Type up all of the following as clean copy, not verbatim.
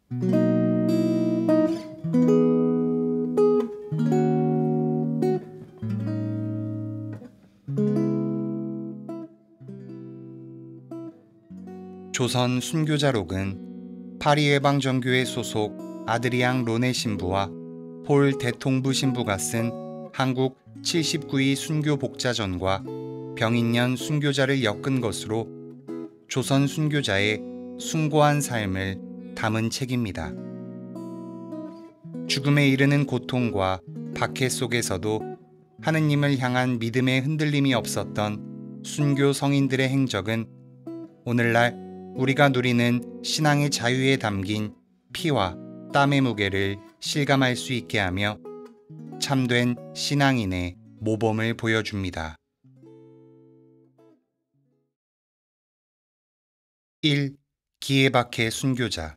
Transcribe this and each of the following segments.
조선 순교자록은 파리예방정교회 소속 아드리앙 로네 신부와 폴 대통부 신부가 쓴 한국 79위 순교 복자전과 병인년 순교자를 엮은 것으로 조선 순교자의 숭고한 삶을 담은 책입니다. 죽음에 이르는 고통과 박해 속에서도 하느님을 향한 믿음의 흔들림이 없었던 순교 성인들의 행적은 오늘날 우리가 누리는 신앙의 자유에 담긴 피와 땀의 무게를 실감할 수 있게 하며 참된 신앙인의 모범을 보여줍니다. 1. 기해박해 순교자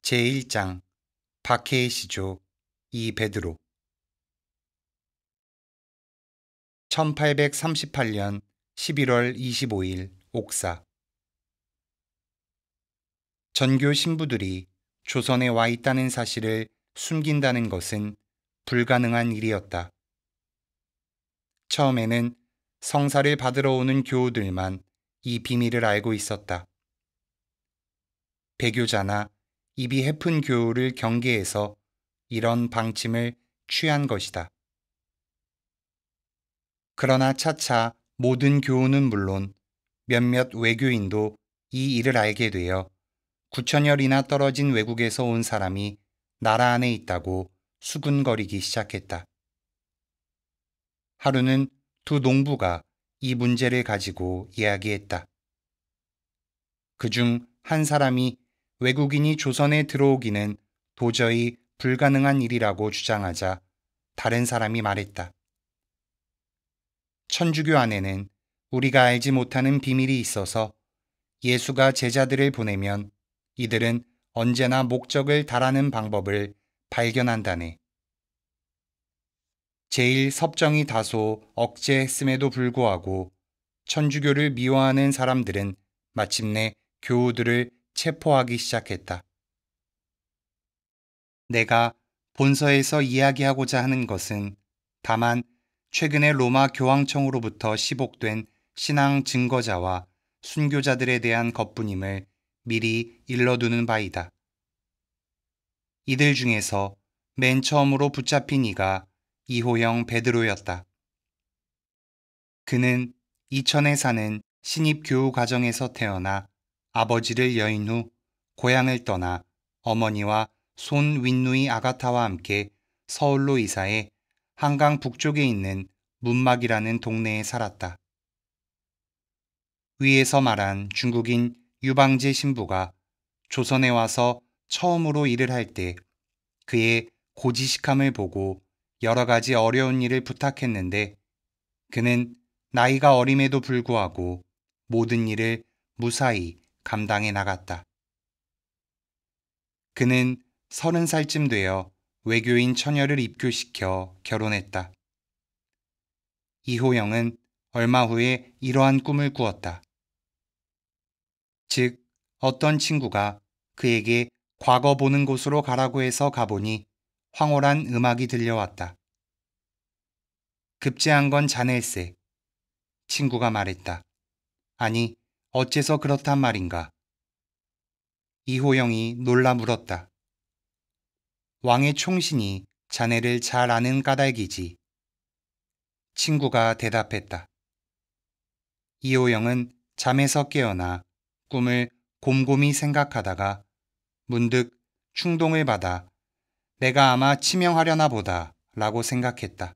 제1장 박해의 시조 이베드로 1838년 11월 25일 옥사 전교 신부들이 조선에 와 있다는 사실을 숨긴다는 것은 불가능한 일이었다. 처음에는 성사를 받으러 오는 교우들만 이 비밀을 알고 있었다. 배교자나 입이 해픈 교우를 경계해서 이런 방침을 취한 것이다. 그러나 차차 모든 교우는 물론 몇몇 외교인도 이 일을 알게 되어 9천여리나 떨어진 외국에서 온 사람이 나라 안에 있다고 수군거리기 시작했다. 하루는 두 농부가 이 문제를 가지고 이야기했다. 그중 한 사람이 외국인이 조선에 들어오기는 도저히 불가능한 일이라고 주장하자 다른 사람이 말했다. 천주교 안에는 우리가 알지 못하는 비밀이 있어서 예수가 제자들을 보내면 이들은 언제나 목적을 달하는 방법을 발견한다네. 제일 섭정이 다소 억제했음에도 불구하고 천주교를 미워하는 사람들은 마침내 교우들을 체포하기 시작했다. 내가 본서에서 이야기하고자 하는 것은 다만 최근에 로마 교황청으로부터 시복된 신앙 증거자와 순교자들에 대한 것뿐임을 미리 일러두는 바이다. 이들 중에서 맨 처음으로 붙잡힌 이가 이호영 베드로였다. 그는 이천에 사는 신입교우 가정에서 태어나 아버지를 여인 후 고향을 떠나 어머니와 손 윈누이 아가타와 함께 서울로 이사해 한강 북쪽에 있는 문막이라는 동네에 살았다. 위에서 말한 중국인 유방제 신부가 조선에 와서 처음으로 일을 할 때 그의 고지식함을 보고 여러 가지 어려운 일을 부탁했는데 그는 나이가 어림에도 불구하고 모든 일을 무사히 감당해 나갔다. 그는 30살쯤 되어 외교인 처녀를 입교시켜 결혼했다. 이호영은 얼마 후에 이러한 꿈을 꾸었다. 즉, 어떤 친구가 그에게 과거 보는 곳으로 가라고 해서 가보니 황홀한 음악이 들려왔다. 급제한 건 자넬세. 친구가 말했다. 아니, 어째서 그렇단 말인가? 이호영이 놀라 물었다. 왕의 총신이 자네를 잘 아는 까닭이지. 친구가 대답했다. 이호영은 잠에서 깨어나 꿈을 곰곰이 생각하다가 문득 충동을 받아 내가 아마 치명하려나 보다 라고 생각했다.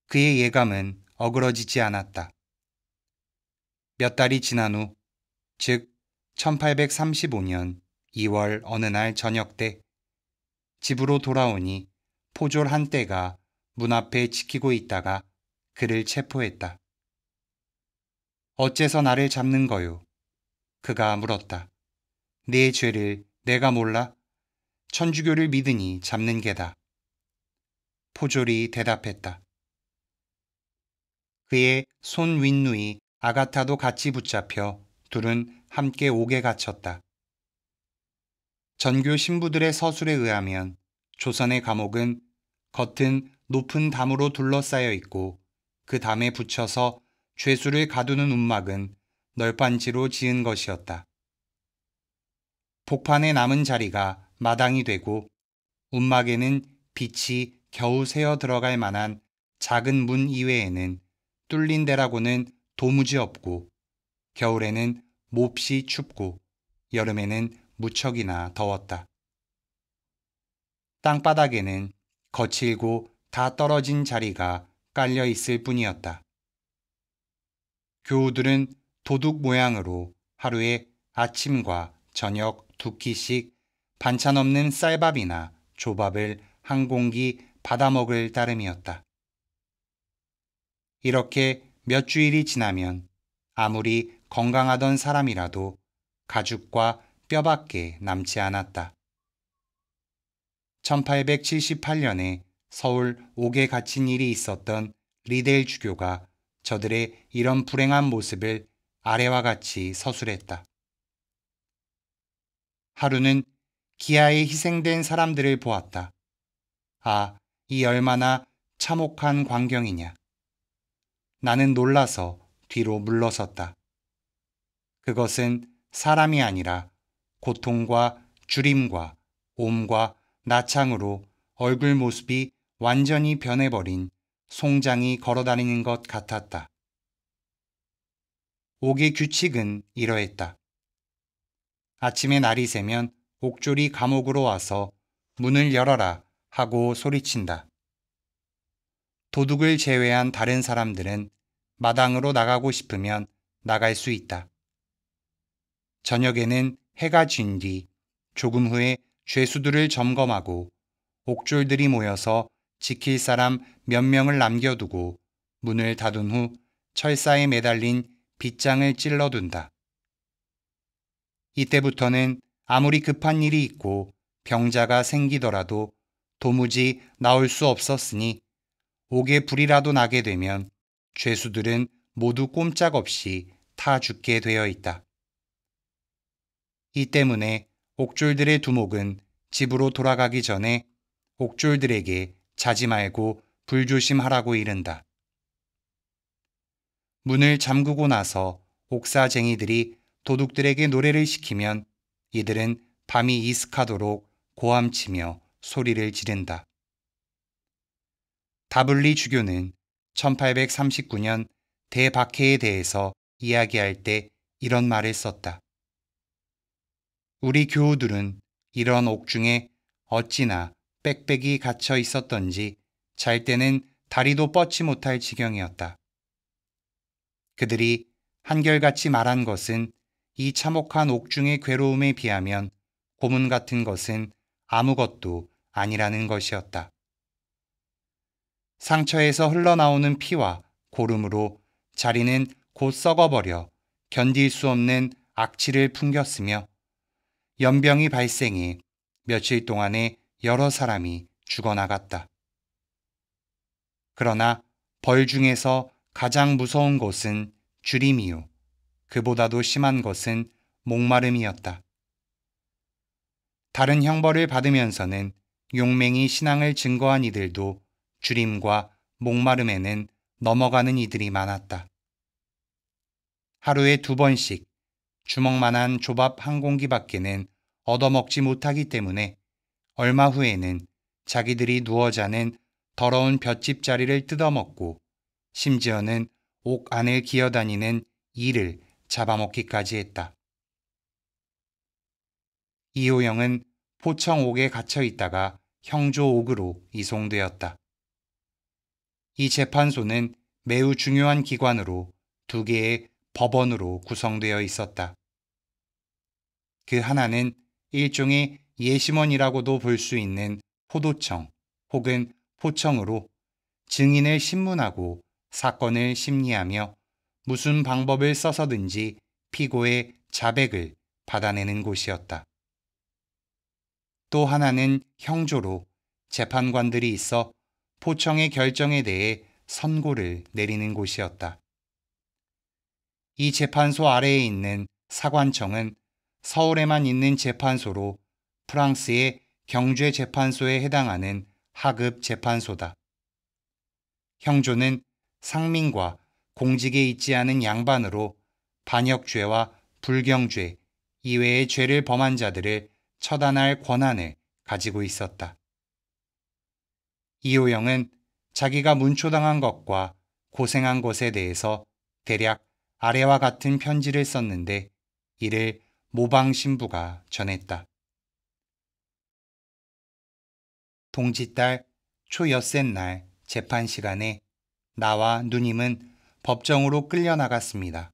그의 예감은 어그러지지 않았다. 몇 달이 지난 후, 즉 1835년 2월 어느 날 저녁 때 집으로 돌아오니 포졸 한 떼가 문 앞에 지키고 있다가 그를 체포했다. 어째서 나를 잡는 거요? 그가 물었다. 네 죄를 내가 몰라? 천주교를 믿으니 잡는 게다. 포졸이 대답했다. 그의 손 윗누이 아가타도 같이 붙잡혀 둘은 함께 옥에 갇혔다. 전교 신부들의 서술에 의하면 조선의 감옥은 겉은 높은 담으로 둘러싸여 있고 그 담에 붙여서 죄수를 가두는 움막은 널빤지로 지은 것이었다. 복판에 남은 자리가 마당이 되고 움막에는 빛이 겨우 새어 들어갈 만한 작은 문 이외에는 뚫린 데라고는 도무지 없고 겨울에는 몹시 춥고 여름에는 무척이나 더웠다. 땅바닥에는 거칠고 다 떨어진 자리가 깔려 있을 뿐이었다. 교우들은 도둑 모양으로 하루에 아침과 저녁 2끼씩 반찬 없는 쌀밥이나 조밥을 한 공기 받아먹을 따름이었다. 이렇게 몇 주일이 지나면 아무리 건강하던 사람이라도 가죽과 뼈밖에 남지 않았다. 1878년에 서울 옥에 갇힌 일이 있었던 리델 주교가 저들의 이런 불행한 모습을 아래와 같이 서술했다. 하루는 기아에 희생된 사람들을 보았다. 아, 이 얼마나 참혹한 광경이냐. 나는 놀라서 뒤로 물러섰다. 그것은 사람이 아니라 고통과 주림과 옴과 나창으로 얼굴 모습이 완전히 변해버린 송장이 걸어다니는 것 같았다. 옥의 규칙은 이러했다. 아침에 날이 새면 옥졸이 감옥으로 와서 문을 열어라 하고 소리친다. 도둑을 제외한 다른 사람들은 마당으로 나가고 싶으면 나갈 수 있다. 저녁에는 해가 진 뒤 조금 후에 죄수들을 점검하고 옥졸들이 모여서 지킬 사람 몇 명을 남겨두고 문을 닫은 후 철사에 매달린 빗장을 찔러둔다. 이때부터는 아무리 급한 일이 있고 병자가 생기더라도 도무지 나올 수 없었으니 옥에 불이라도 나게 되면 죄수들은 모두 꼼짝없이 타 죽게 되어 있다. 이 때문에 옥졸들의 두목은 집으로 돌아가기 전에 옥졸들에게 자지 말고 불조심하라고 이른다. 문을 잠그고 나서 옥사쟁이들이 도둑들에게 노래를 시키면 이들은 밤이 이슥하도록 고함치며 소리를 지른다. 다블리 주교는 1839년 대박해에 대해서 이야기할 때 이런 말을 썼다. 우리 교우들은 이런 옥중에 어찌나 빽빽이 갇혀 있었던지 잘 때는 다리도 뻗지 못할 지경이었다. 그들이 한결같이 말한 것은 이 참혹한 옥중의 괴로움에 비하면 고문 같은 것은 아무것도 아니라는 것이었다. 상처에서 흘러나오는 피와 고름으로 자리는 곧 썩어버려 견딜 수 없는 악취를 풍겼으며 연병이 발생해 며칠 동안에 여러 사람이 죽어나갔다. 그러나 벌 중에서 가장 무서운 것은 주림이요. 그보다도 심한 것은 목마름이었다. 다른 형벌을 받으면서는 용맹이 신앙을 증거한 이들도 주림과 목마름에는 넘어가는 이들이 많았다. 하루에 2번씩 주먹만한 조밥 한 공기밖에는 얻어먹지 못하기 때문에 얼마 후에는 자기들이 누워 자는 더러운 볏짚 자리를 뜯어먹고 심지어는 옥 안을 기어다니는 이를 잡아먹기까지 했다. 이호영은 포청옥에 갇혀 있다가 형조옥으로 이송되었다. 이 재판소는 매우 중요한 기관으로 2개의 법원으로 구성되어 있었다. 그 하나는 일종의 예심원이라고도 볼 수 있는 포도청 혹은 포청으로 증인을 신문하고 사건을 심리하며 무슨 방법을 써서든지 피고의 자백을 받아내는 곳이었다. 또 하나는 형조로 재판관들이 있어 포청의 결정에 대해 선고를 내리는 곳이었다. 이 재판소 아래에 있는 사관청은 서울에만 있는 재판소로 프랑스의 경죄재판소에 해당하는 하급 재판소다. 형조는 상민과 공직에 있지 않은 양반으로 반역죄와 불경죄 이외의 죄를 범한 자들을 처단할 권한을 가지고 있었다. 이호영은 자기가 문초당한 것과 고생한 것에 대해서 대략 아래와 같은 편지를 썼는데 이를 모방신부가 전했다. 동짓달 초엿새 날 재판 시간에 나와 누님은 법정으로 끌려나갔습니다.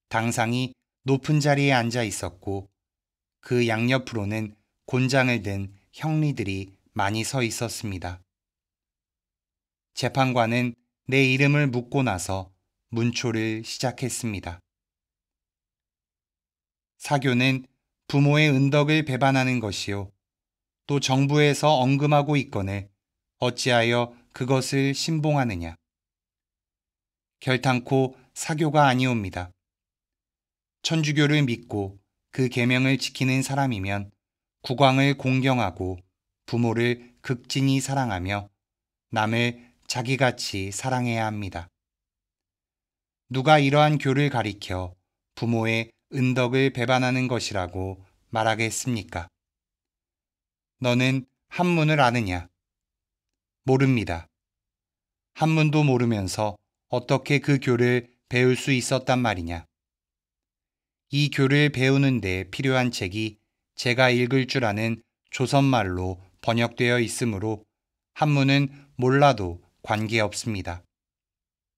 당상이 높은 자리에 앉아 있었고 그 양옆으로는 곤장을 든 형리들이 많이 서 있었습니다. 재판관은 내 이름을 묻고 나서 문초를 시작했습니다. 사교는 부모의 은덕을 배반하는 것이요. 또 정부에서 언금하고 있거늘 어찌하여 그것을 신봉하느냐. 결탄코 사교가 아니옵니다. 천주교를 믿고 그 계명을 지키는 사람이면 국왕을 공경하고 부모를 극진히 사랑하며 남을 자기같이 사랑해야 합니다. 누가 이러한 교를 가리켜 부모의 은덕을 배반하는 것이라고 말하겠습니까? 너는 한문을 아느냐? 모릅니다. 한문도 모르면서 어떻게 그 교를 배울 수 있었단 말이냐? 이 교를 배우는 데 필요한 책이 제가 읽을 줄 아는 조선말로 번역되어 있으므로 한문은 몰라도 관계없습니다.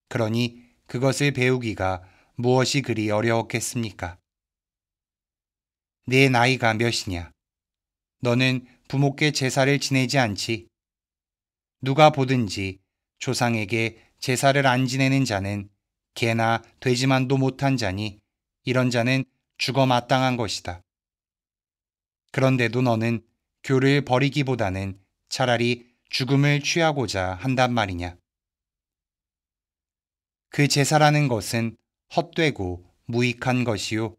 그러니 그것을 배우기가 무엇이 그리 어려웠겠습니까? 네 나이가 몇이냐? 너는 부모께 제사를 지내지 않지? 누가 보든지 조상에게 제사를 안 지내는 자는 개나 돼지만도 못한 자니 이런 자는 죽어 마땅한 것이다. 그런데도 너는 교를 버리기보다는 차라리 죽음을 취하고자 한단 말이냐. 그 제사라는 것은 헛되고 무익한 것이요.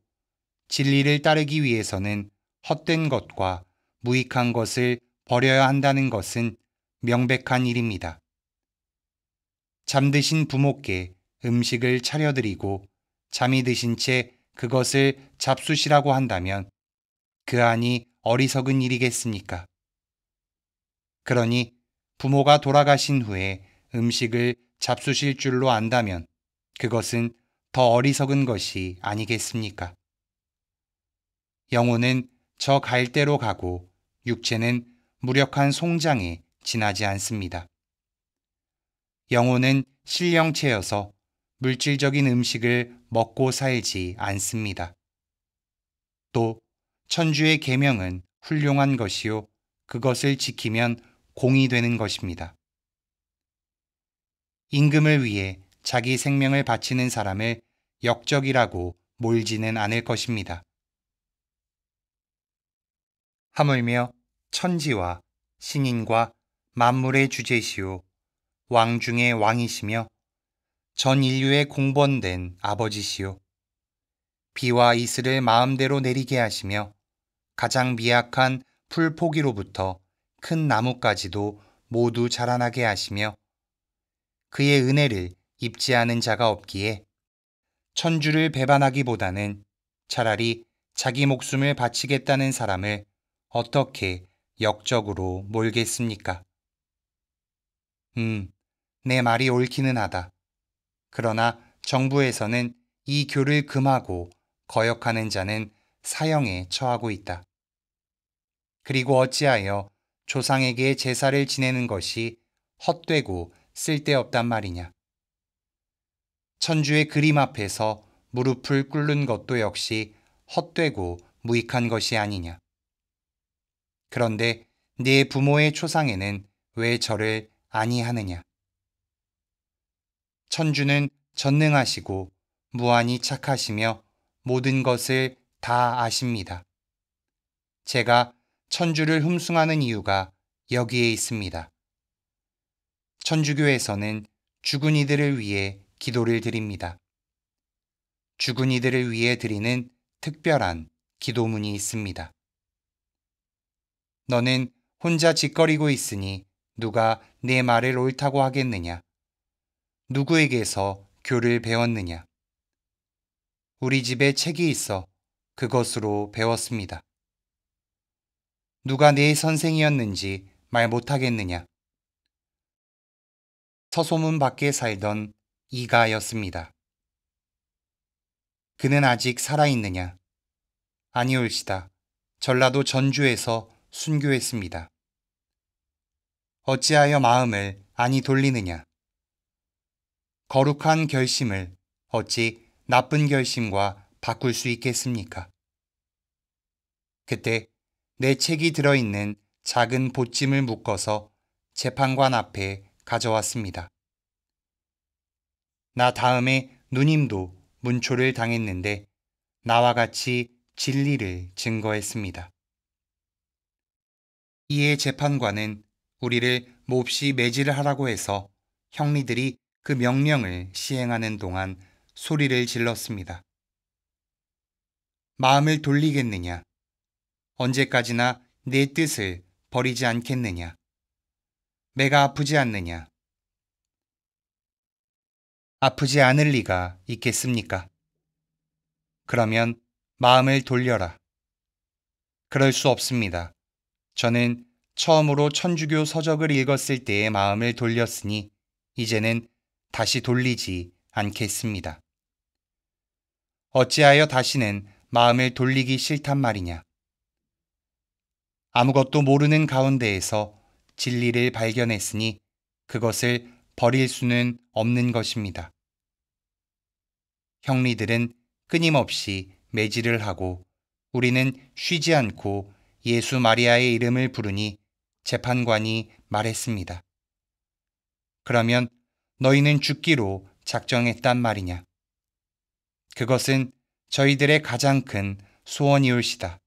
진리를 따르기 위해서는 헛된 것과 무익한 것을 버려야 한다는 것은 명백한 일입니다. 잠드신 부모께 음식을 차려드리고 잠이 드신 채 그것을 잡수시라고 한다면 그 안이 어리석은 일이겠습니까? 그러니 부모가 돌아가신 후에 음식을 잡수실 줄로 안다면 그것은 더 어리석은 것이 아니겠습니까? 영혼은 저 갈대로 가고 육체는 무력한 송장에 지나지 않습니다. 영혼은 신령체여서 물질적인 음식을 먹고 살지 않습니다. 또 천주의 계명은 훌륭한 것이요 그것을 지키면 공이 되는 것입니다. 임금을 위해 자기 생명을 바치는 사람을 역적이라고 몰지는 않을 것입니다. 하물며 천지와 신인과 만물의 주제시요 왕 중의 왕이시며 전 인류의 공번된 아버지시요 비와 이슬을 마음대로 내리게 하시며 가장 미약한 풀 포기로부터 큰 나무까지도 모두 자라나게 하시며 그의 은혜를 입지 않은 자가 없기에 천주를 배반하기보다는 차라리 자기 목숨을 바치겠다는 사람을 어떻게 역적으로 몰겠습니까? 내 말이 옳기는 하다. 그러나 정부에서는 이 교를 금하고 거역하는 자는 사형에 처하고 있다. 그리고 어찌하여 조상에게 제사를 지내는 것이 헛되고 쓸데없단 말이냐. 천주의 그림 앞에서 무릎을 꿇는 것도 역시 헛되고 무익한 것이 아니냐. 그런데 네 부모의 초상에는 왜 절을 아니하느냐. 천주는 전능하시고 무한히 착하시며 모든 것을 다 아십니다. 제가 천주를 흠숭하는 이유가 여기에 있습니다. 천주교에서는 죽은 이들을 위해 기도를 드립니다. 죽은 이들을 위해 드리는 특별한 기도문이 있습니다. 너는 혼자 짓거리고 있으니 누가 내 말을 옳다고 하겠느냐? 누구에게서 교를 배웠느냐? 우리 집에 책이 있어 그것으로 배웠습니다. 누가 내 선생이었는지 말 못하겠느냐? 서소문 밖에 살던 이가였습니다. 그는 아직 살아있느냐? 아니올시다. 전라도 전주에서 순교했습니다. 어찌하여 마음을 안이 돌리느냐? 거룩한 결심을 어찌 나쁜 결심과 바꿀 수 있겠습니까? 그때 내 책이 들어있는 작은 보찜을 묶어서 재판관 앞에 가져왔습니다. 나 다음에 누님도 문초를 당했는데 나와 같이 진리를 증거했습니다. 이에 재판관은 우리를 몹시 매질을 하라고 해서 형리들이 그 명령을 시행하는 동안 소리를 질렀습니다. 마음을 돌리겠느냐? 언제까지나 내 뜻을 버리지 않겠느냐? 내가 아프지 않느냐? 아프지 않을 리가 있겠습니까? 그러면 마음을 돌려라. 그럴 수 없습니다. 저는 처음으로 천주교 서적을 읽었을 때의 마음을 돌렸으니 이제는 다시 돌리지 않겠습니다. 어찌하여 다시는 마음을 돌리기 싫단 말이냐? 아무것도 모르는 가운데에서 진리를 발견했으니 그것을 버릴 수는 없는 것입니다. 형리들은 끊임없이 매질을 하고 우리는 쉬지 않고 예수 마리아의 이름을 부르니 재판관이 말했습니다. 그러면 너희는 죽기로 작정했단 말이냐? 그것은 저희들의 가장 큰 소원이올시다.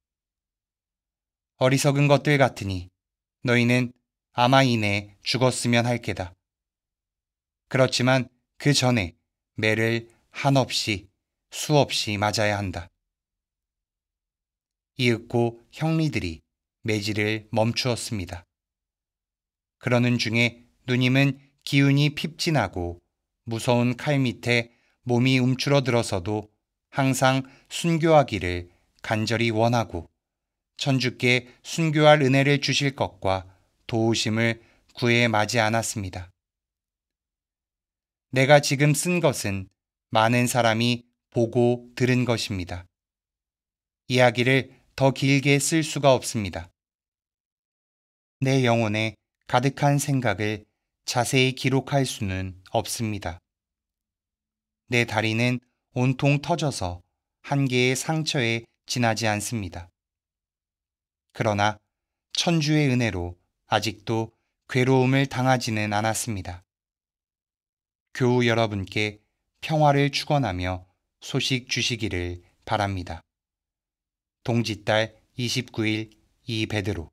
어리석은 것들 같으니 너희는 아마 이내 죽었으면 할 게다. 그렇지만 그 전에 매를 한없이 수없이 맞아야 한다. 이윽고 형리들이 매질을 멈추었습니다. 그러는 중에 누님은 기운이 핍진하고 무서운 칼 밑에 몸이 움츠러들어서도 항상 순교하기를 간절히 원하고 천주께 순교할 은혜를 주실 것과 도우심을 구해 마지 않았습니다. 내가 지금 쓴 것은 많은 사람이 보고 들은 것입니다. 이야기를 더 길게 쓸 수가 없습니다. 내 영혼에 가득한 생각을 자세히 기록할 수는 없습니다. 내 다리는 온통 터져서 한 개의 상처에 지나지 않습니다. 그러나 천주의 은혜로 아직도 괴로움을 당하지는 않았습니다. 교우 여러분께 평화를 축원하며 소식 주시기를 바랍니다. 동짓달 29일 이베드로.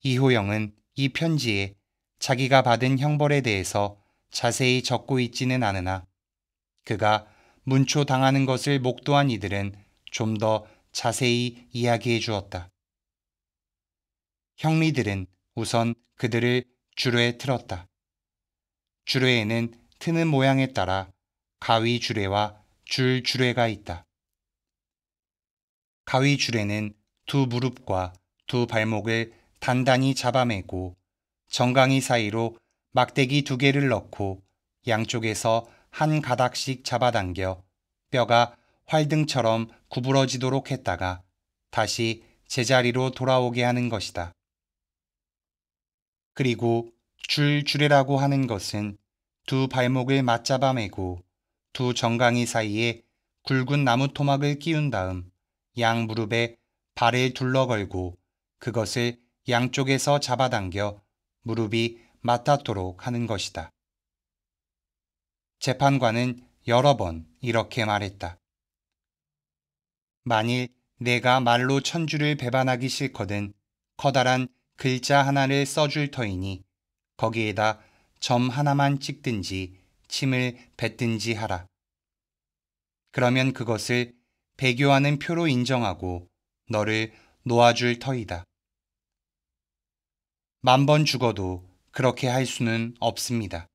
이호영은 이 편지에 자기가 받은 형벌에 대해서 자세히 적고 있지는 않으나 그가 문초 당하는 것을 목도한 이들은 좀 더 자세히 이야기해 주었다. 형리들은 우선 그들을 주례에 틀었다. 주례에는 트는 모양에 따라 가위 주례와 줄 주례가 있다. 가위 주례는 두 무릎과 두 발목을 단단히 잡아매고 정강이 사이로 막대기 2개를 넣고 양쪽에서 한 가닥씩 잡아당겨 뼈가 활등처럼 구부러지도록 했다가 다시 제자리로 돌아오게 하는 것이다. 그리고 줄주례라고 하는 것은 두 발목을 맞잡아매고 두 정강이 사이에 굵은 나무 토막을 끼운 다음 양 무릎에 발을 둘러걸고 그것을 양쪽에서 잡아당겨 무릎이 맞닿도록 하는 것이다. 재판관은 여러 번 이렇게 말했다. 만일 내가 말로 천주를 배반하기 싫거든 커다란 글자 하나를 써줄 터이니 거기에다 점 하나만 찍든지 침을 뱉든지 하라. 그러면 그것을 배교하는 표로 인정하고 너를 놓아줄 터이다. 10,000번 죽어도 그렇게 할 수는 없습니다.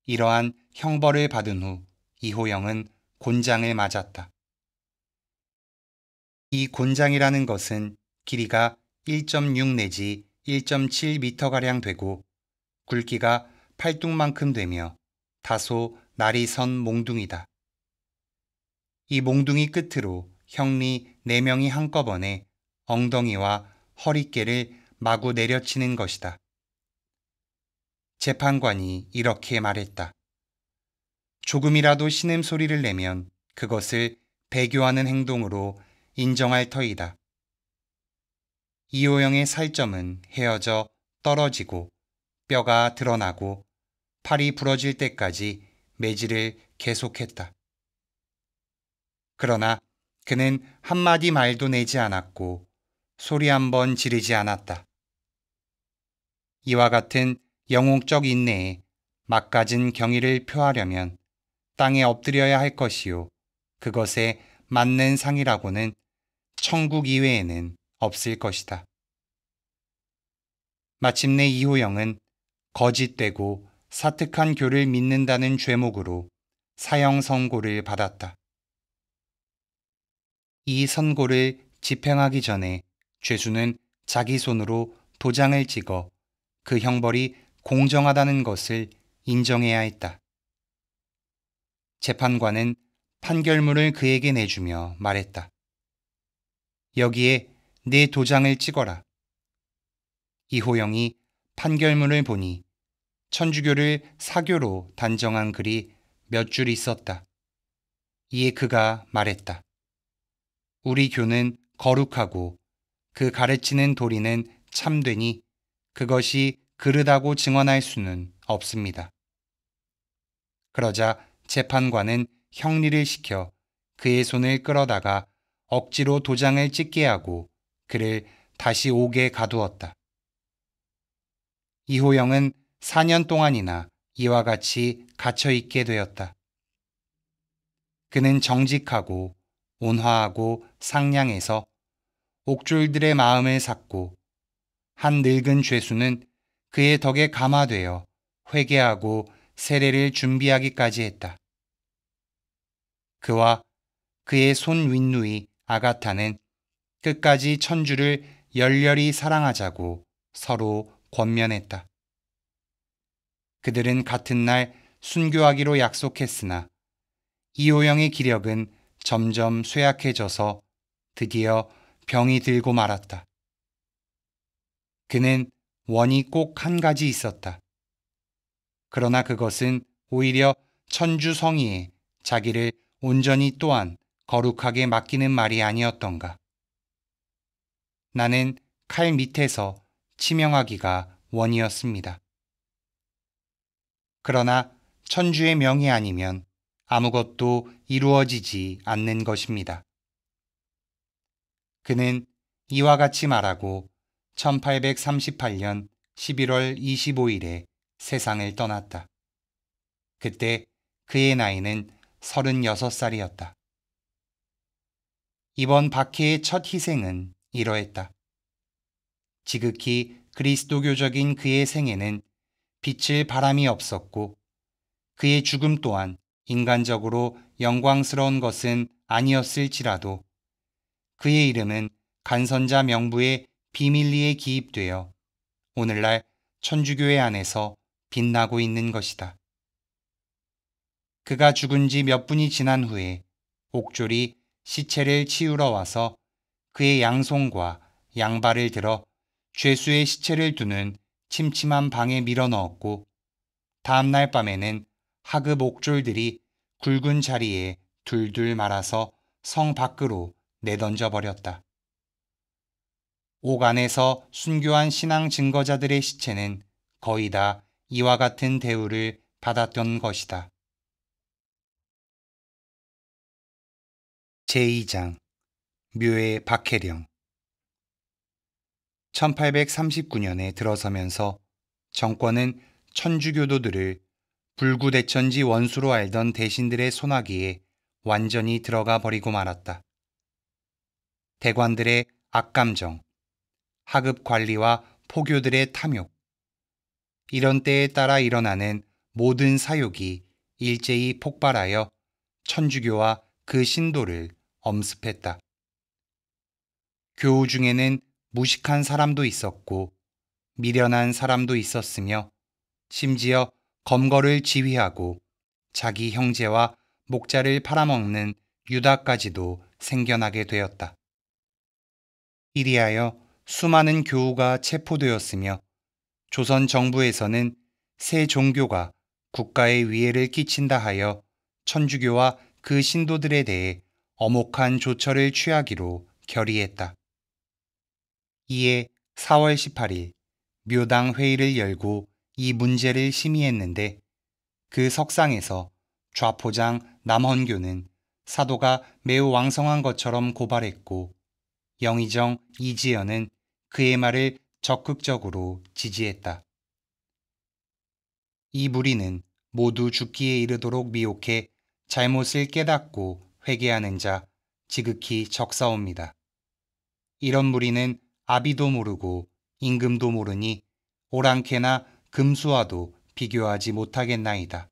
이러한 형벌을 받은 후 이호영은 곤장을 맞았다. 이 곤장이라는 것은 길이가 1.6 내지 1.7m가량 되고 굵기가 팔뚝만큼 되며 다소 날이 선 몽둥이다. 이 몽둥이 끝으로 형리 4명이 한꺼번에 엉덩이와 허리깨를 마구 내려치는 것이다. 재판관이 이렇게 말했다. 조금이라도 신음소리를 내면 그것을 배교하는 행동으로 인정할 터이다. 이호영의 살점은 헤어져 떨어지고 뼈가 드러나고 팔이 부러질 때까지 매질을 계속했다. 그러나 그는 한마디 말도 내지 않았고 소리 한번 지르지 않았다. 이와 같은 영웅적 인내에 막가진 경의를 표하려면 땅에 엎드려야 할 것이요 그것에 맞는 상이라고는 천국 이외에는 없을 것이다. 마침내 이호영은 거짓되고 사특한 교를 믿는다는 죄목으로 사형 선고를 받았다. 이 선고를 집행하기 전에 죄수는 자기 손으로 도장을 찍어 그 형벌이 공정하다는 것을 인정해야 했다. 재판관은 판결문을 그에게 내주며 말했다. 여기에 내 도장을 찍어라. 이호영이 판결문을 보니 천주교를 사교로 단정한 글이 몇 줄 있었다. 이에 그가 말했다. 우리 교는 거룩하고 그 가르치는 도리는 참되니 그것이 그르다고 증언할 수는 없습니다. 그러자 재판관은 형리를 시켜 그의 손을 끌어다가 억지로 도장을 찍게 하고 그를 다시 옥에 가두었다. 이호영은 4년 동안이나 이와 같이 갇혀 있게 되었다. 그는 정직하고 온화하고 상냥해서 옥졸들의 마음을 샀고 한 늙은 죄수는 그의 덕에 감화되어 회개하고 세례를 준비하기까지 했다. 그와 그의 손 윗누이 아가타는 끝까지 천주를 열렬히 사랑하자고 서로 권면했다. 그들은 같은 날 순교하기로 약속했으나 이호영의 기력은 점점 쇠약해져서 드디어 병이 들고 말았다. 그는 원이 꼭 한 가지 있었다. 그러나 그것은 오히려 천주 성의에 자기를 온전히 또한 거룩하게 맡기는 말이 아니었던가. 나는 칼 밑에서 치명하기가 원이었습니다. 그러나 천주의 명이 아니면 아무것도 이루어지지 않는 것입니다. 그는 이와 같이 말하고 1838년 11월 25일에 세상을 떠났다. 그때 그의 나이는 36살이었다. 이번 박해의 첫 희생은 이러했다. 지극히 그리스도교적인 그의 생애는 빛을 바람이 없었고 그의 죽음 또한 인간적으로 영광스러운 것은 아니었을지라도 그의 이름은 간선자 명부에 비밀리에 기입되어 오늘날 천주교회 안에서 빛나고 있는 것이다. 그가 죽은 지 몇 분이 지난 후에 옥졸이 시체를 치우러 와서 그의 양손과 양발을 들어 죄수의 시체를 두는 침침한 방에 밀어넣었고 다음날 밤에는 하급 옥졸들이 굵은 자리에 둘둘 말아서 성 밖으로 내던져 버렸다. 옥 안에서 순교한 신앙 증거자들의 시체는 거의 다 이와 같은 대우를 받았던 것이다. 제2장 묘의 박해령 1839년에 들어서면서 정권은 천주교도들을 불구대천지 원수로 알던 대신들의 손아귀에 완전히 들어가 버리고 말았다. 대관들의 악감정, 하급 관리와 포교들의 탐욕, 이런 때에 따라 일어나는 모든 사욕이 일제히 폭발하여 천주교와 그 신도를 엄습했다. 교우 중에는 무식한 사람도 있었고 미련한 사람도 있었으며 심지어 검거를 지휘하고 자기 형제와 목자를 팔아먹는 유다까지도 생겨나게 되었다. 이리하여 수많은 교우가 체포되었으며 조선 정부에서는 새 종교가 국가에 위해를 끼친다 하여 천주교와 그 신도들에 대해 엄혹한 조처를 취하기로 결의했다. 이에 4월 18일 묘당 회의를 열고 이 문제를 심의했는데 그 석상에서 좌포장 남헌교는 사도가 매우 왕성한 것처럼 고발했고 영의정 이지연은 그의 말을 적극적으로 지지했다. 이 무리는 모두 죽기에 이르도록 미혹해 잘못을 깨닫고 회개하는 자 지극히 적사옵니다. 이런 무리는 아비도 모르고 임금도 모르니 오랑캐나 금수와도 비교하지 못하겠나이다.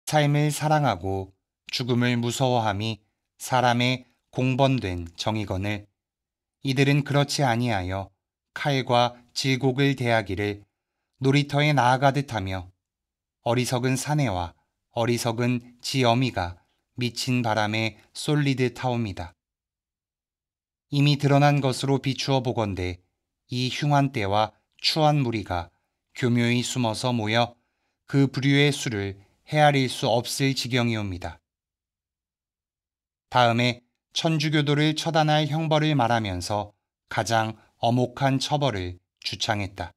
삶을 사랑하고 죽음을 무서워함이 사람의 공번된 정이거늘 이들은 그렇지 아니하여 칼과 질곡을 대하기를 놀이터에 나아가듯 하며 어리석은 사내와 어리석은 지어미가 미친 바람에 쏠리듯 하옵니다. 이미 드러난 것으로 비추어 보건대 이 흉한 때와 추한 무리가 교묘히 숨어서 모여 그 부류의 수를 헤아릴 수 없을 지경이옵니다. 다음에 천주교도를 처단할 형벌을 말하면서 가장 엄혹한 처벌을 주창했다.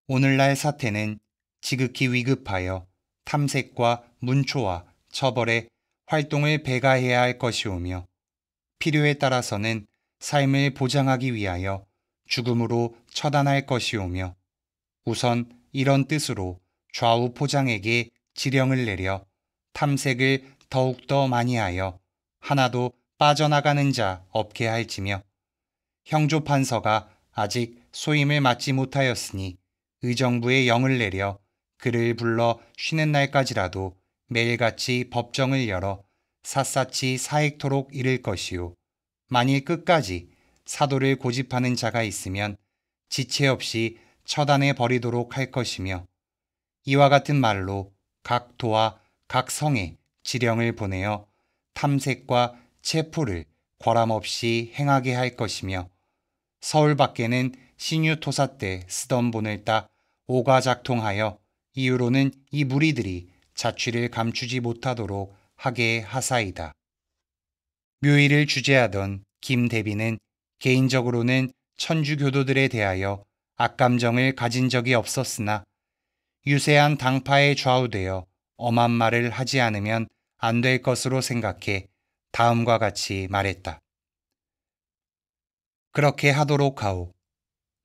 오늘날 사태는 지극히 위급하여 탐색과 문초와 처벌에 활동을 배가해야 할 것이오며 필요에 따라서는 삶을 보장하기 위하여 죽음으로 처단할 것이오며 우선 이런 뜻으로 좌우 포장에게 지령을 내려 탐색을 더욱더 많이 하여 하나도 빠져나가는 자 없게 할지며 형조판서가 아직 소임을 맡지 못하였으니 의정부에 영을 내려 그를 불러 쉬는 날까지라도 매일같이 법정을 열어 샅샅이 사익토록 이를 것이요 만일 끝까지 사도를 고집하는 자가 있으면 지체 없이 처단해 버리도록 할 것이며 이와 같은 말로 각 도와 각 성에 지령을 보내어 탐색과 체포를 권함없이 행하게 할 것이며 서울 밖에는 신유토사 때 쓰던 본을 따 오가작통하여 이후로는 이 무리들이 자취를 감추지 못하도록 하게 하사이다. 묘의를 주재하던 김 대비는 개인적으로는 천주교도들에 대하여 악감정을 가진 적이 없었으나 유세한 당파에 좌우되어 엄한 말을 하지 않으면 안 될 것으로 생각해 다음과 같이 말했다. 그렇게 하도록 하오.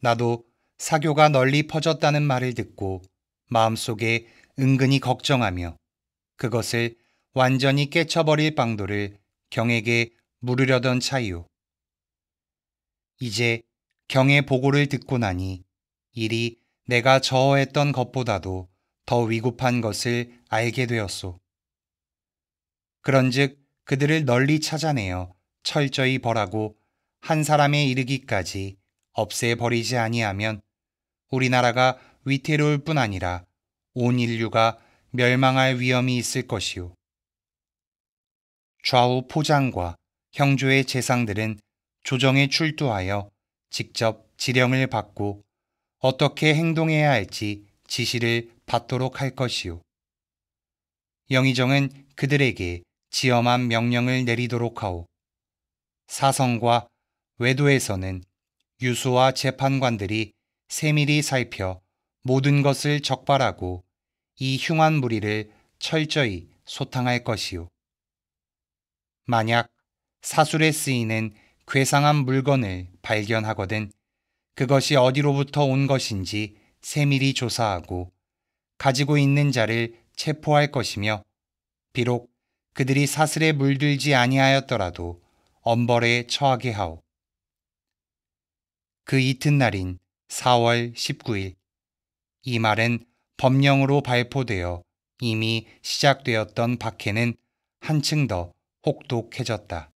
나도 사교가 널리 퍼졌다는 말을 듣고 마음속에 은근히 걱정하며 그것을 완전히 깨쳐버릴 방도를 경에게 물으려던 차이오. 이제 경의 보고를 듣고 나니 일이 내가 저어했던 것보다도 더 위급한 것을 알게 되었소. 그런즉 그들을 널리 찾아내어 철저히 벌하고 한 사람에 이르기까지 없애버리지 아니하면 우리나라가 위태로울 뿐 아니라 온 인류가 멸망할 위험이 있을 것이오. 좌우 포장과 형조의 재상들은 조정에 출두하여 직접 지령을 받고 어떻게 행동해야 할지 지시를 받도록 할 것이오. 영의정은 그들에게 지엄한 명령을 내리도록 하오. 사성과 외도에서는 유수와 재판관들이 세밀히 살펴 모든 것을 적발하고 이 흉한 무리를 철저히 소탕할 것이오. 만약 사술에 쓰이는 괴상한 물건을 발견하거든 그것이 어디로부터 온 것인지 세밀히 조사하고 가지고 있는 자를 체포할 것이며 비록 그들이 사슬에 물들지 아니하였더라도 엄벌에 처하게 하오. 그 이튿날인 4월 19일 이 말은 법령으로 발포되어 이미 시작되었던 박해는 한층 더 혹독해졌다.